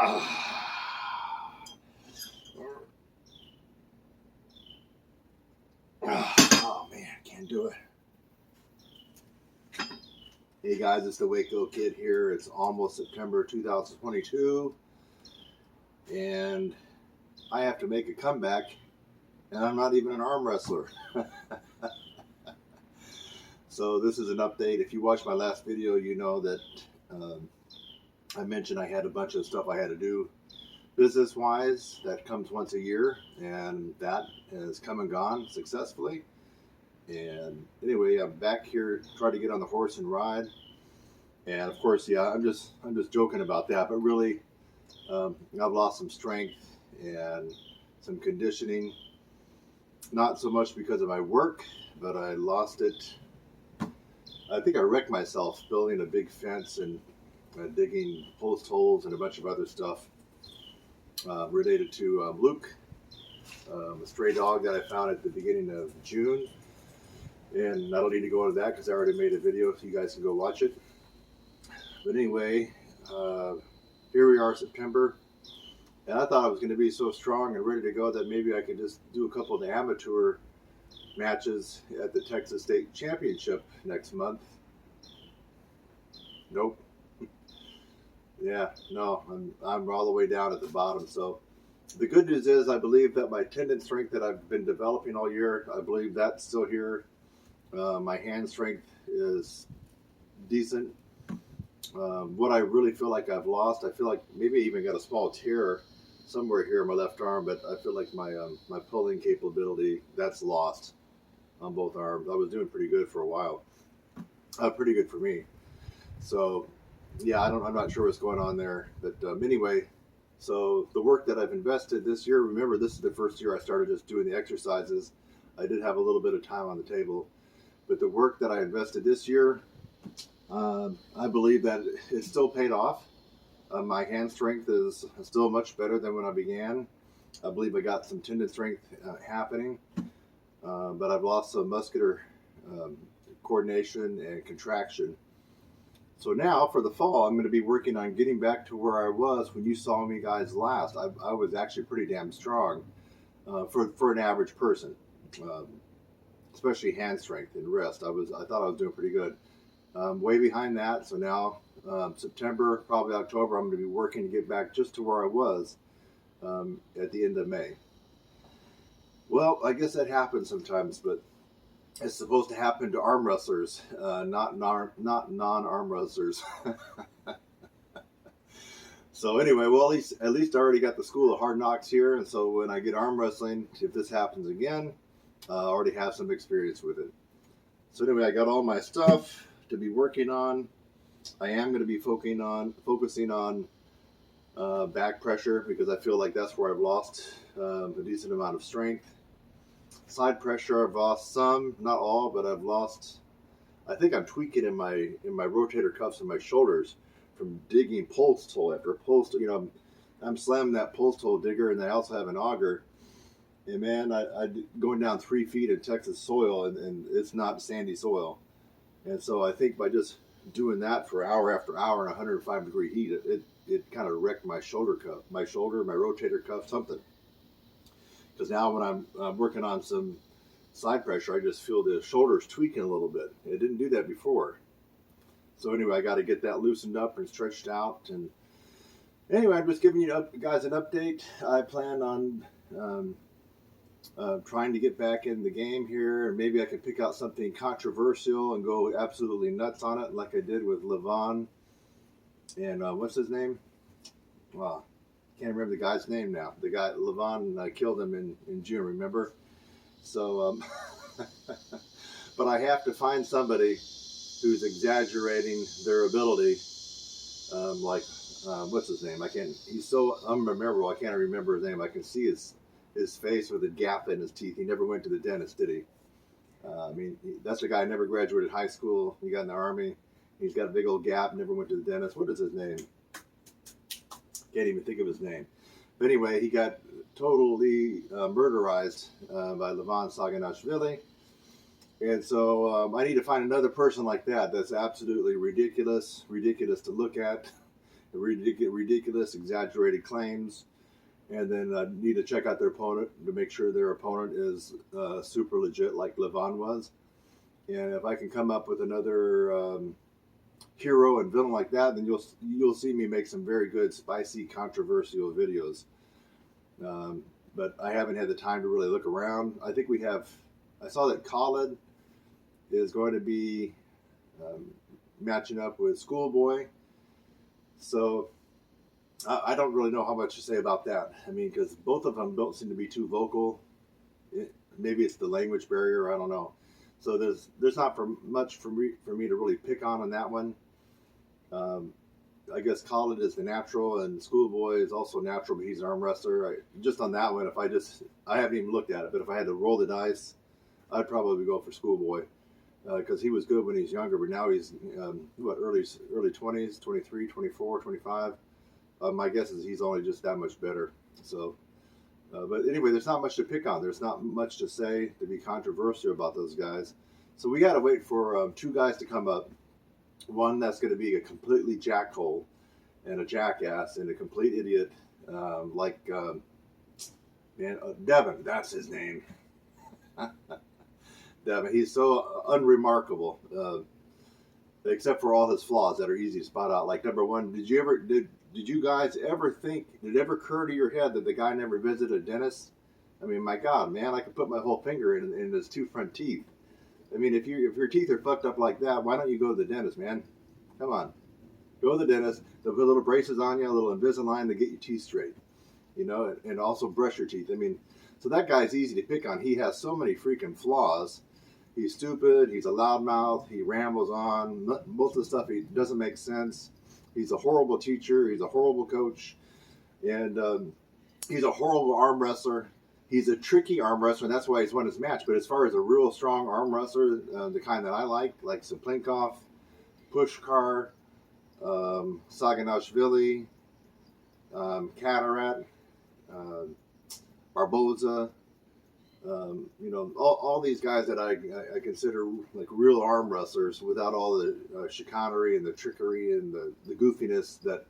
Oh man, can't do it. Hey guys, it's the Waco Kid here. It's almost September 2022, and I have to make a comeback, and I'm not even an arm wrestler. So this is an update. If you watched my last video, you know that I mentioned I had a bunch of stuff I had to do business-wise that comes once a year, and that has come and gone successfully. And anyway, I'm back here trying to get on the horse and ride. And of course, yeah, I'm just joking about that, but really, I've lost some strength and some conditioning. Not so much because of my work, but I lost it. I think I wrecked myself building a big fence and digging post holes and a bunch of other stuff related to Luke, a stray dog that I found at the beginning of June. And I don't need to go into that because I already made a video, so you guys can go watch it. But anyway, here we are, September. And I thought I was going to be so strong and ready to go that maybe I could just do a couple of the amateur matches at the Texas State Championship next month. Nope. Yeah, no, I'm all the way down at the bottom. So the good news is I believe that my tendon strength that I've been developing all year, I believe that's still here. My hand strength is decent. What I really feel like I've lost, I feel like maybe I even got a small tear somewhere here in my left arm, but I feel like my pulling capability, that's lost on both arms. I was doing pretty good for a while. Pretty good for me. So yeah, I'm not sure what's going on there, but anyway, so the work that I've invested this year, remember this is the first year I started just doing the exercises. I did have a little bit of time on the table, but the work that I invested this year, I believe that it still paid off. My hand strength is still much better than when I began. I believe I got some tendon strength happening, but I've lost some muscular coordination and contraction. So now for the fall, I'm going to be working on getting back to where I was when you saw me guys last. I was actually pretty damn strong for an average person, especially hand strength and wrist. I thought I was doing pretty good. Way behind that. So now September, probably October, I'm going to be working to get back just to where I was at the end of May. Well, I guess that happens sometimes, but it's supposed to happen to arm wrestlers, not non-arm wrestlers. So anyway, well, at least I already got the school of hard knocks here, and so when I get arm wrestling, if this happens again, I already have some experience with it. So anyway, I got all my stuff to be working on. I am going to be focusing on back pressure because I feel like that's where I've lost a decent amount of strength. Side pressure, I've lost some, not all, but I've lost. I think I'm tweaking in my rotator cuffs and my shoulders from digging post hole after post. You know, I'm slamming that post hole digger, and I also have an auger. And man, I going down 3 feet in Texas soil, and it's not sandy soil. And so I think by just doing that for hour after hour in 105 degree heat, it kind of wrecked my shoulder, my rotator cuff, something. Because now when I'm working on some side pressure, I just feel the shoulders tweaking a little bit. It didn't do that before. So anyway, I got to get that loosened up and stretched out. And anyway, I'm just giving you guys an update. I plan on trying to get back in the game here, and maybe I can pick out something controversial and go absolutely nuts on it, like I did with Levon and what's his name? Wow, can't remember the guy's name now. The guy Levon killed him in June, remember? So, but I have to find somebody who's exaggerating their ability, like what's his name? He's so unmemorable. I can't remember his name. I can see his face with a gap in his teeth. He never went to the dentist, did he? I mean, that's a guy who never graduated high school. He got in the Army. He's got a big old gap, never went to the dentist. What is his name? Can't even think of his name. But anyway, he got totally murderized by Levon Saganashvili. And so I need to find another person like that that's absolutely ridiculous to look at. ridiculous, exaggerated claims, and then need to check out their opponent to make sure their opponent is super legit, like Levon was. And if I can come up with another hero and villain like that, then you'll see me make some very good, spicy, controversial videos. But I haven't had the time to really look around. I think I saw that Khalid is going to be matching up with Schoolboy. So I don't really know how much to say about that. I mean, because both of them don't seem to be too vocal. Maybe it's the language barrier. I don't know. So there's not much for me to really pick on that one. I guess Khalid is the natural, and Schoolboy is also natural, but he's an arm wrestler. Just on that one, I haven't even looked at it, but if I had to roll the dice, I'd probably go for Schoolboy because he was good when he was younger, but now he's early 20s, 23, 24, 25. My guess is he's only just that much better. So, but anyway, there's not much to pick on. There's not much to say to be controversial about those guys. So we got to wait for two guys to come up. One that's going to be a completely jackhole and a jackass and a complete idiot, Devin. That's his name. Devin. He's so unremarkable, except for all his flaws that are easy to spot out. Like number one, did you guys ever think? Did it ever occur to your head that the guy never visited a dentist? I mean, my God, man, I could put my whole finger in his two front teeth. I mean, if your teeth are fucked up like that, why don't you go to the dentist, man? Come on. Go to the dentist. They'll put little braces on you, a little Invisalign to get your teeth straight. And also brush your teeth. I mean, so that guy's easy to pick on. He has so many freaking flaws. He's stupid. He's a loudmouth. He rambles on. Most of the stuff he doesn't make sense. He's a horrible teacher. He's a horrible coach. And he's a horrible arm wrestler. He's a tricky arm wrestler, and that's why he's won his match. But as far as a real strong arm wrestler, the kind that I like Saplinkov, Pushkar, Saganashvili, Katarat, Barboza, all these guys that I consider like real arm wrestlers without all the chicanery and the trickery and the goofiness that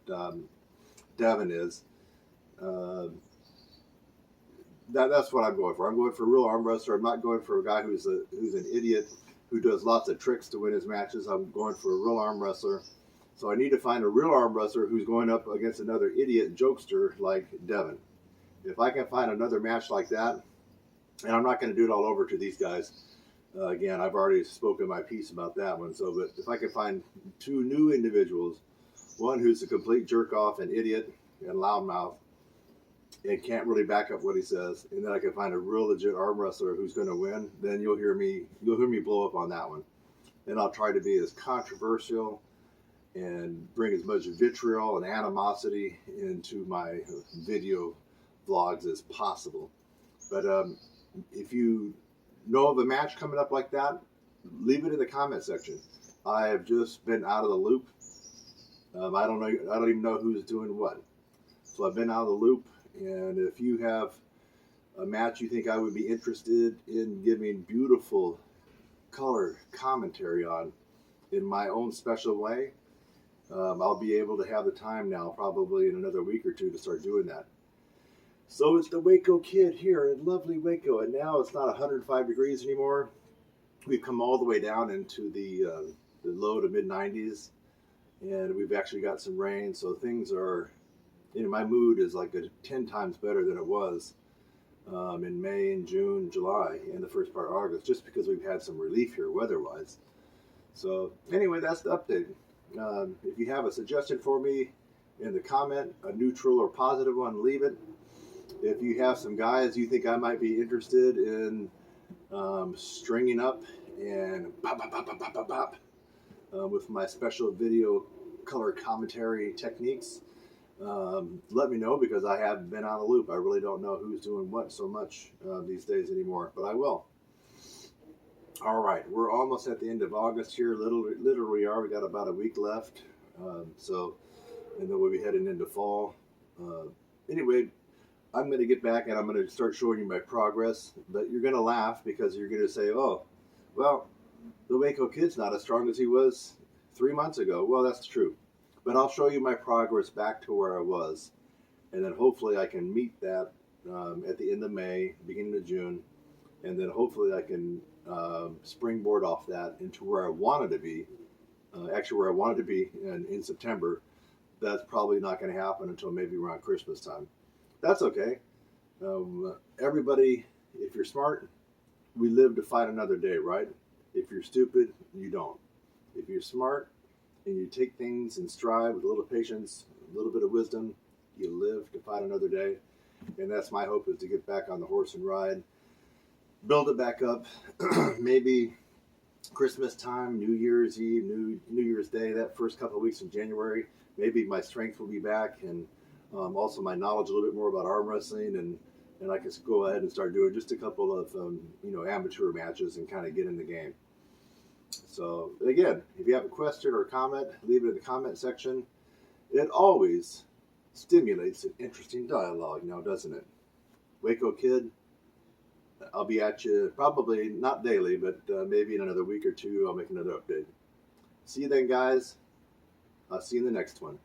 Devin is. That's what I'm going for. I'm going for a real arm wrestler. I'm not going for a guy who's an idiot who does lots of tricks to win his matches. I'm going for a real arm wrestler. So I need to find a real arm wrestler who's going up against another idiot jokester like Devin. If I can find another match like that, and I'm not going to do it all over to these guys. Again, I've already spoken my piece about that one. So, but if I can find two new individuals, one who's a complete jerk off and idiot and loudmouth, and can't really back up what he says, and then I can find a real legit arm wrestler who's going to win, then you'll hear me blow up on that one. And I'll try to be as controversial and bring as much vitriol and animosity into my video vlogs as possible. But if you know of a match coming up like that, leave it in the comment section. I have just been out of the loop. I don't even know who's doing what. So I've been out of the loop. And if you have a match you think I would be interested in giving beautiful color commentary on in my own special way, I'll be able to have the time now, probably in another week or two, to start doing that. So it's the Waco Kid here in lovely Waco, and now it's not 105 degrees anymore. We've come all the way down into the low to mid 90s, and we've actually got some rain, so things are... my mood is like 10 times better than it was in May and June, July, and the first part of August, just because we've had some relief here weather-wise. So anyway, that's the update. If you have a suggestion for me in the comment, a neutral or positive one, leave it. If you have some guys you think I might be interested in stringing up and bop, bop, bop, bop, bop, bop, bop, with my special video color commentary techniques, let me know, because I have been out of the loop. I really don't know who's doing what so much these days anymore, but I will. All right, we're almost at the end of August here. Little we are. We got about a week left. And then we'll be heading into fall. Anyway, I'm going to get back and I'm going to start showing you my progress. But you're going to laugh, because you're going to say, oh, well, the Waco Kid's not as strong as he was 3 months ago. Well, that's true. But I'll show you my progress back to where I was, and then hopefully I can meet that at the end of May, beginning of June, and then hopefully I can springboard off that into where I wanted to be. Actually, where I wanted to be in September. That's probably not going to happen until maybe around Christmas time. That's okay. Everybody, if you're smart, we live to fight another day, right? If you're stupid, you don't. If you're smart and you take things in stride with a little patience, a little bit of wisdom, you live to fight another day. And that's my hope, is to get back on the horse and ride, build it back up. Maybe Christmas time, New Year's Eve, New Year's Day, that first couple of weeks in January, maybe my strength will be back, and also my knowledge a little bit more about arm wrestling, and I can go ahead and start doing just a couple of amateur matches and kind of get in the game. So again, if you have a question or a comment, leave it in the comment section. It always stimulates an interesting dialogue now, doesn't it? Waco Kid, I'll be at you probably not daily, but maybe in another week or two I'll make another update. See you then, guys. I'll see you in the next one.